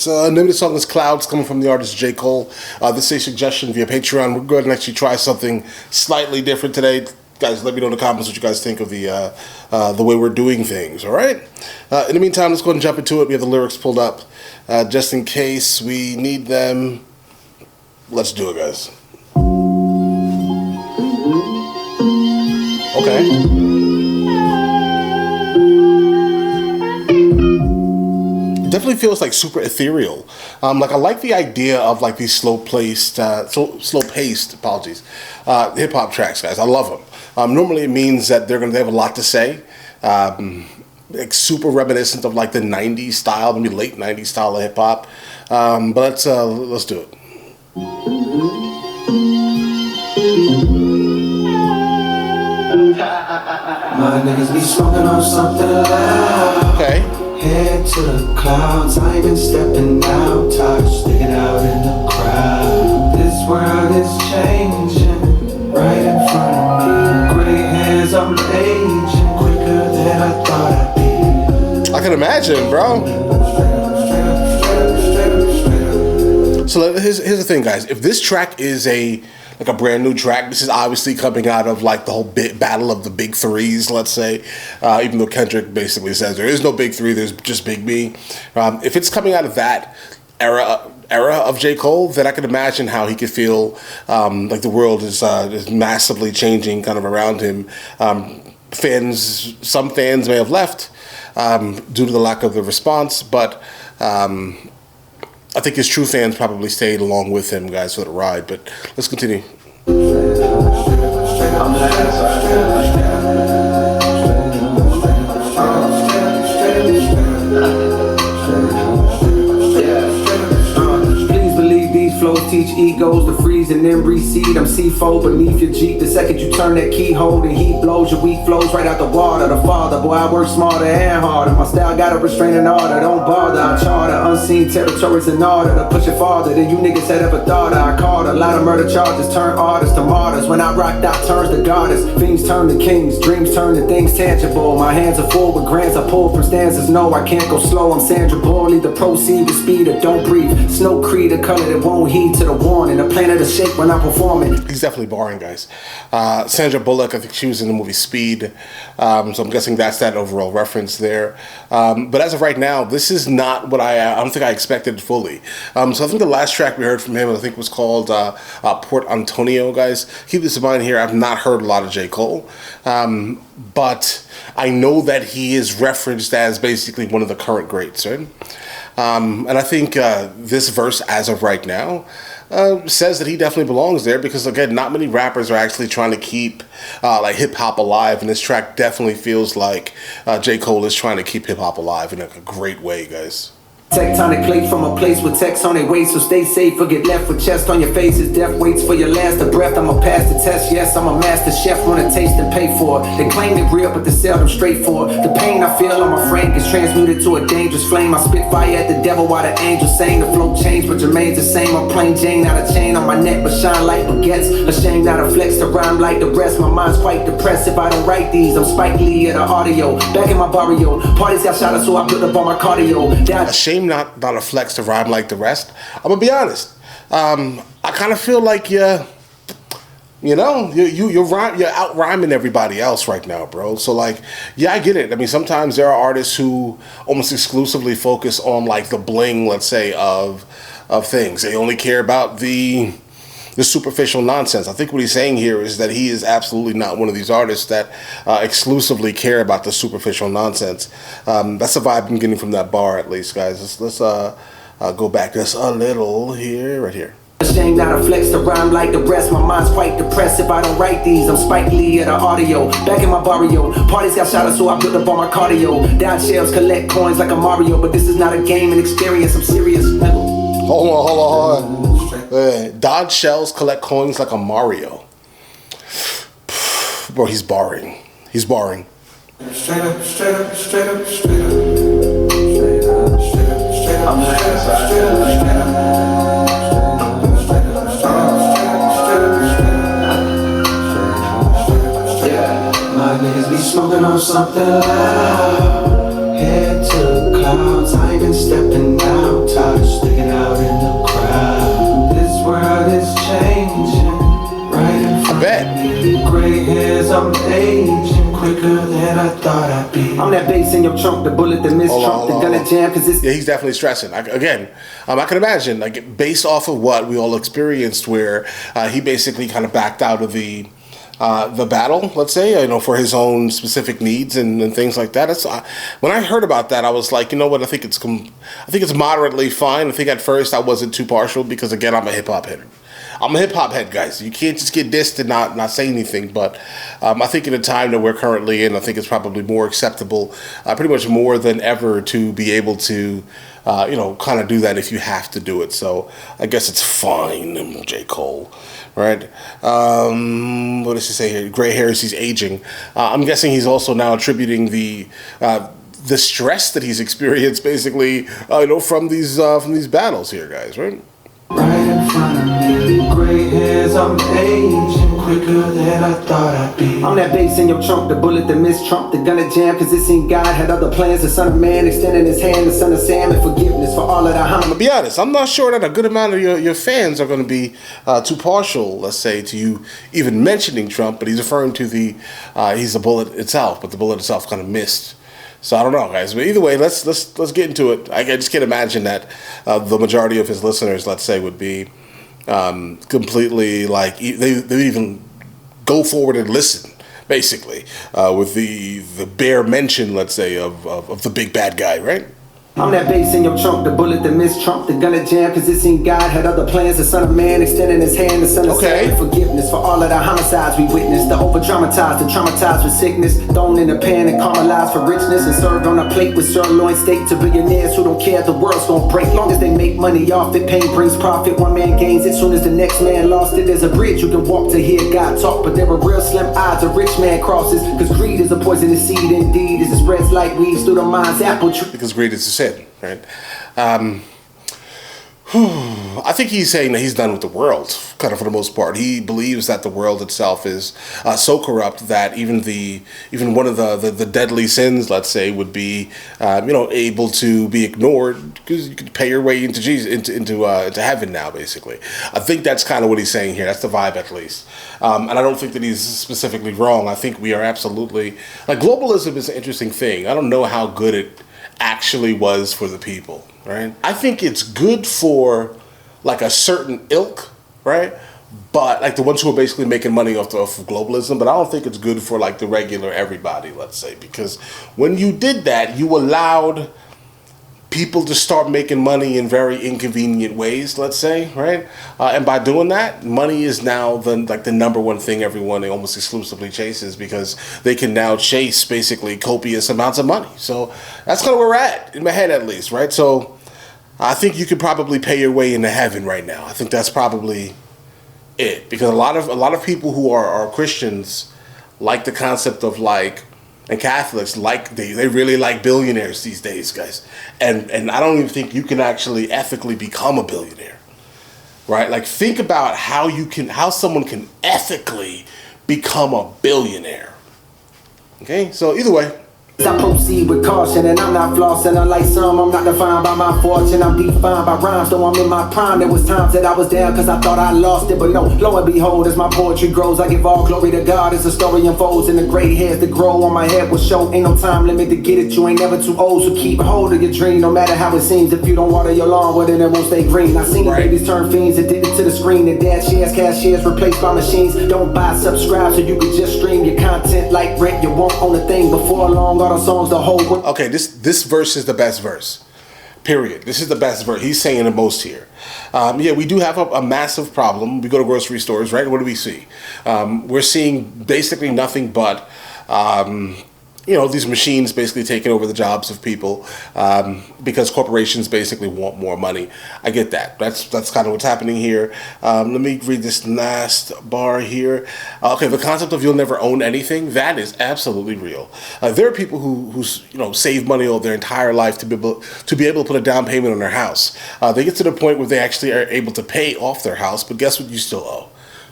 So, name of the song is Clouds, coming from the artist J. Cole. This is a suggestion via Patreon. We're going to actually try something slightly different today. Guys, let me know in the comments what you guys think of the way we're doing things, all right? In the meantime, let's go ahead and jump into it. We have the lyrics pulled up. Just in case we need them, let's do it, guys. Okay. Definitely feels like super ethereal. Like I like the idea of like these slow-paced, apologies, hip-hop tracks, guys. I love them. Normally it means that they have a lot to say. Like super reminiscent of like the '90s style, maybe late '90s style of hip-hop. But let's do it. My niggas be smoking on something loud. Okay. Head to the clouds, I ain't been stepping out, tired of sticking out in the crowd. This world is changing right in front of me. Gray hairs, I'm aging quicker than I thought I'd be. I can imagine, bro. So here's the thing, guys. If this track is a brand new track, this is obviously coming out of like the whole battle of the big threes, let's say, even though Kendrick basically says there is no big three, there's just Big B. If it's coming out of that era of J. Cole, then I can imagine how he could feel like the world is massively changing kind of around him. Some fans may have left due to the lack of the response, but I think his true fans probably stayed along with him, guys, for the ride. But let's continue. Flows teach egos to freeze and then recede. I'm C4 beneath your Jeep. The second you turn that keyhole, the heat blows. Your weak flows right out the water. The father, boy, I work smarter and harder. My style got a restraining order. Don't bother, I charter unseen territories in order to push it farther than you niggas had ever thought. I caught a lot of murder charges, turn artists to martyrs. When I rock, that turns to goddess. Fiends turn to kings, dreams turn to things tangible. My hands are full with grants I pull from stanzas. No, I can't go slow. I'm Sandra Bullock. Either proceed with speed or don't breathe. Snow Creed, a color that won't heed to the warning. The planet to shake when I'm performing. He's definitely boring, guys. Sandra Bullock, I think she was in the movie Speed, so I'm guessing that's that overall reference there. But as of right now, this is not what I don't think I expected fully. So I think the last track we heard from him, I think, was called Port Antonio, guys. Keep this in mind here. I've not heard a lot of J. Cole, but I know that he is referenced as basically one of the current greats, right? And I think this verse, as of right now, says that he definitely belongs there because, again, not many rappers are actually trying to keep like hip-hop alive, and this track definitely feels like J. Cole is trying to keep hip-hop alive in a great way, guys. Tectonic plate from a place with text on their waist, so stay safe or get left with chest on your face. As death waits for your last of breath, I'ma pass the test. Yes, I'm a master chef, wanna taste and pay for it. They claim they're real, but they're seldom straightforward. The pain I feel on my frame is transmuted to a dangerous flame. I spit fire at the devil while the angels sing. The flow changed, but remains the same. I'm plain Jane, not a chain on my neck, but shine like baguettes. Ashamed not a flex to rhyme like the rest. My mind's quite depressed if I don't write these. I'm Spike Lee at the audio, back in my barrio. Parties got shot up, so I built up on my cardio. Ashamed not a flex to rhyme like the rest. I'm gonna be honest. I kind of feel like you're out rhyming everybody else right now, bro. So like, yeah, I get it. I mean, sometimes there are artists who almost exclusively focus on like the bling, let's say, of things. They only care about the superficial nonsense. I think what he's saying here is that he is absolutely not one of these artists that exclusively care about the superficial nonsense. That's the vibe I'm getting from that bar, at least, guys. Let's go back just a little here, right here. Ashamed not a flex to rhyme like the rest. My mind's quite depressed if I don't write these. I'm Spike Lee at the audio, back in my barrio. Parties got shot up, so I built up on my cardio. Down shells, collect coins like a Mario, but this is not a game, an experience. I'm serious. Hold on. Dodge shells, collect coins like a Mario. Bro, he's barring. He's barring. Straight up, straight up, straight up, straight up. I'm my niggas be smoking on something loud. Head to the clouds, I ain't been stepping out. Tired of I'm aging quicker than I thought I'd be. I'm that bass in your trunk, the bullet that missed Trump, the gun that jam, cause it's... Yeah, he's definitely stressing. I can imagine, like, based off of what we all experienced, where he basically kind of backed out of the battle, let's say, for his own specific needs and things like that. When I heard about that, I was like, you know what? I think it's moderately fine. I think at first I wasn't too partial because, again, I'm a hip hop head. I'm a hip hop head, guys. You can't just get dissed and not say anything. But I think in the time that we're currently in, I think it's probably more acceptable, pretty much more than ever, to be able to, kind of do that if you have to do it. So I guess it's fine, J. Cole. Right? What does he say here? Gray hairs, he's aging. I'm guessing he's also now attributing the stress that he's experienced, basically, from these battles here, guys. Right? Right in front of me, gray hairs, I'm aging quicker than I thought I'd be. I'm that bass in your trunk, the bullet that missed Trump, the gun that jam, cause it seemed God had other plans. The son of man extending his hand, the son of Sam, and forgiveness for all of the harm. I'm gonna be honest, I'm not sure that a good amount of your fans are gonna be too partial, let's say, to you even mentioning Trump, but he's referring to he's the bullet itself, but the bullet itself kind of missed. So I don't know, guys. But either way, let's get into it. I just can't imagine that the majority of his listeners, let's say, would be completely like they would even go forward and listen, basically, with the bare mention, let's say, of the big bad guy, right? I'm that bass in your trunk, the bullet that missed Trump, the gun that jam, cause it seemed God had other plans. The son of man extending his hand, the son of Sam, forgiveness for all of the homicides we witnessed. The over-dramatized, the traumatized with sickness, thrown in a pan and caramelized for richness, and served on a plate with sirloin steak to billionaires who don't care the world's gonna break. Long as they make money off it, pain brings profit. One man gains it, soon as the next man lost it. There's a bridge you can walk to hear God talk, but there are real slim odds a rich man crosses, cause greed is a poisonous seed indeed, as it spreads like weeds through the mind's apple tree. Because greed is a sin. Right. I think he's saying that he's done with the world, kind of, for the most part. He believes that the world itself is so corrupt that even one of the deadly sins, let's say, would be able to be ignored because you could pay your way into into heaven now, basically. I think that's kind of what he's saying here. That's the vibe, at least. And I don't think that he's specifically wrong. I think we are absolutely, like, globalism is an interesting thing. I don't know how good it actually was for the people, right? I think it's good for, like, a certain ilk, right? But, like, the ones who are basically making money off of globalism, but I don't think it's good for, like, the regular everybody, let's say, because when you did that, you allowed people to start making money in very inconvenient ways, let's say, right? And by doing that, money is now the number one thing everyone almost exclusively chases, because they can now chase basically copious amounts of money. So that's kind of where we're at, in my head at least, right? So I think you could probably pay your way into heaven right now. I think that's probably it, because a lot of people who are Christians like the concept of, like, and Catholics, like, they really like billionaires these days, guys. And I don't even think you can actually ethically become a billionaire, right? Like, think about how someone can ethically become a billionaire. Okay, so either way, I proceed with caution, and I'm not flossing. Unlike some, I'm not defined by my fortune. I'm defined by rhymes, though I'm in my prime. There was times that I was down cause I thought I lost it, but no, lo and behold, as my poetry grows, I give all glory to God as the story unfolds, and the gray hairs that grow on my head will show. Ain't no time limit to get it, you ain't never too old, so keep hold of your dream, no matter how it seems. If you don't water your lawn, well then it won't stay green. I seen the babies turn fiends, addicted to the screen, and dad shares, cashiers replaced by machines. Don't buy, subscribe, so you can just stream your content like rent. You won't own a thing before long. All the songs, the whole world. Okay, this verse is the best verse. Period. This is the best verse. He's saying the most here. Yeah, we do have a massive problem. We go to grocery stores, right? What do we see? We're seeing basically nothing but these machines basically taking over the jobs of people because corporations basically want more money. I get that. That's kind of what's happening here. Let me read this last bar here. Okay, the concept of you'll never own anything, that is absolutely real. There are people who save money all their entire life to be able to put a down payment on their house. They get to the point where they actually are able to pay off their house, but guess what you still owe?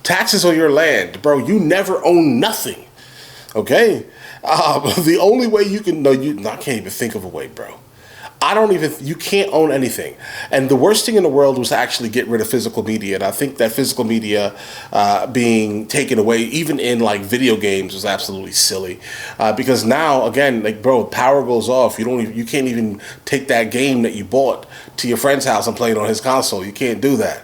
Taxes on your land. Bro, you never own nothing. Okay? The only way you can... I can't even think of a way, bro. you can't own anything. And the worst thing in the world was to actually get rid of physical media. And I think that physical media being taken away, even in like video games, was absolutely silly. Because now, again, like, bro, power goes off. You can't even take that game that you bought to your friend's house and play it on his console. You can't do that.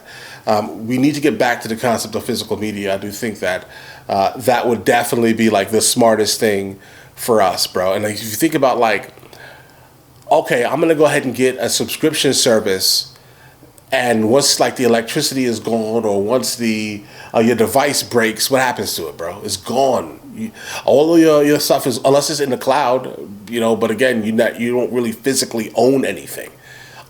We need to get back to the concept of physical media. I do think that that would definitely be like the smartest thing for us, bro. And like, if you think about like, okay, I'm gonna go ahead and get a subscription service, and once like the electricity is gone, or once the your device breaks, what happens to it, bro? It's gone. All of your stuff is, unless it's in the cloud, But again, you don't really physically own anything,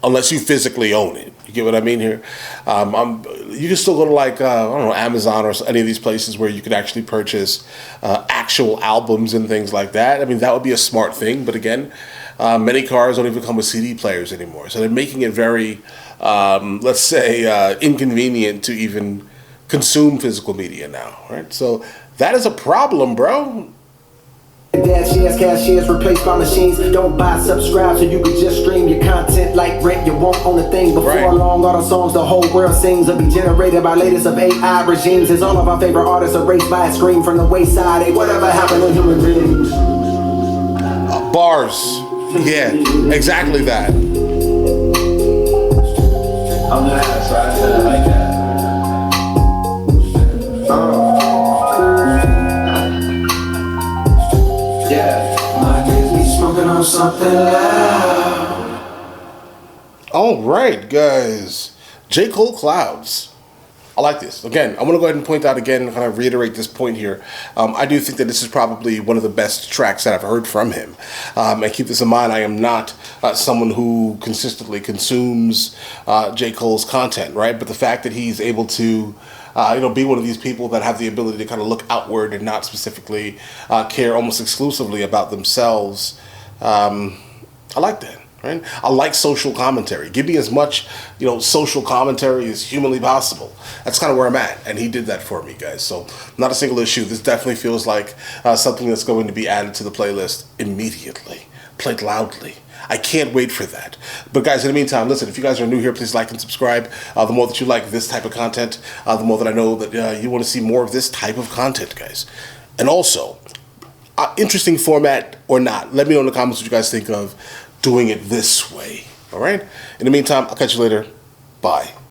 unless you physically own it. You get what I mean here? You can still go to like I don't know, Amazon or any of these places where you could actually purchase actual albums and things like that. I mean, that would be a smart thing, but again. Many cars don't even come with CD players anymore. So they're making it very, let's say, inconvenient to even consume physical media now, right? So that is a problem, bro. Shares, cashiers replaced by machines. Don't buy, subscribe so you can just stream your content like rent. You won't own a thing. Before long, all the songs the whole world sings will be generated by latest of AI regimes. As all of our favorite artists erased by a scream from the wayside. Hey, whatever happened to human beings? Bars. Yeah, exactly that. I'm glad, so I said I like that. Yeah, my kids be smoking on something loud. All right, guys. J. Cole Clouds. I like this. Again, I want to go ahead and point out again, kind of reiterate this point here. I do think that this is probably one of the best tracks that I've heard from him. And keep this in mind, I am not someone who consistently consumes J. Cole's content, right? But the fact that he's able to be one of these people that have the ability to kind of look outward and not specifically care almost exclusively about themselves, I like that. Right? I like social commentary. Give me as much, social commentary as humanly possible. That's kind of where I'm at, and he did that for me, guys. So, not a single issue. This definitely feels like something that's going to be added to the playlist immediately. Played loudly. I can't wait for that. But guys, in the meantime, listen, if you guys are new here, please like and subscribe. The more that you like this type of content, the more that I know that you want to see more of this type of content, guys. And also, interesting format or not, let me know in the comments what you guys think of doing it this way. All right? In the meantime, I'll catch you later. Bye.